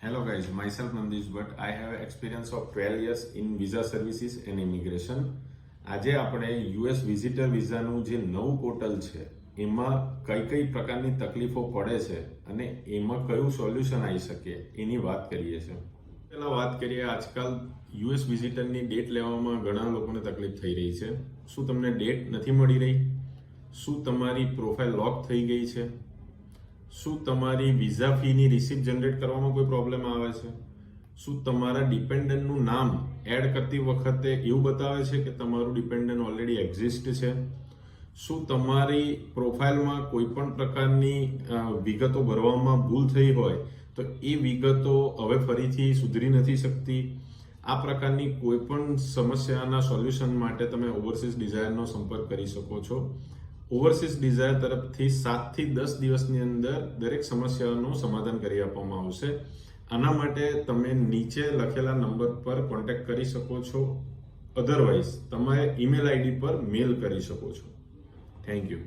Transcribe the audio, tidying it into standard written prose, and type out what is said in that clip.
Hello guys, myself Nandish Bhatt. I have experience of 12 years in visa services and immigration. આજે આપણે US visitor વિઝાનું જે નવું portal છે એમાં કઈ પ્રકારની તકલીફો પડે છે અને એમાં કયું સોલ્યુશન આવી શકે એની વાત કરીએ છીએ. પહેલા વાત કરીએ, આજકાલ યુએસ વિઝિટરની ડેટ લેવામાં ઘણા લોકોને તકલીફ થઈ રહી છે. શું તમને ડેટ નથી મળી રહી? શું તમારી પ્રોફાઇલ લોક થઈ ગઈ છે? શું તમારી વિઝા ફીની રિસિપ્ટ જનરેટ કરવામાં કોઈ પ્રોબ્લેમ આવે છે? શું તમારા ડિપેન્ડન્ટનું નામ એડ કરતી વખતે એવું બતાવે છે કે તમારું ડિપેન્ડન્ટ ઓલરેડી એક્ઝિસ્ટ છે? શું તમારી પ્રોફાઇલમાં કોઈ પણ પ્રકારની વિગતો ભરવામાં ભૂલ થઈ હોય તો એ વિગતો હવે ફરીથી સુધરી નથી શકતી? આ પ્રકારની કોઈ પણ સમસ્યાના સોલ્યુશન માટે તમે ઓવરસીઝ ડિઝાયરનો સંપર્ક કરી શકો છો. ઓવરસીઝ ડિઝાયર તરફથી 7 થી 10 દિવસની અંદર દરેક સમસ્યાઓનું સમાધાન કરી આપવામાં આવશે. આના માટે તમે નીચે લખેલા નંબર પર કોન્ટેક્ટ કરી શકો છો. અધરવાઇઝ તમે ઈમેલ આઈડી પર મેલ કરી શકો છો. Thank you.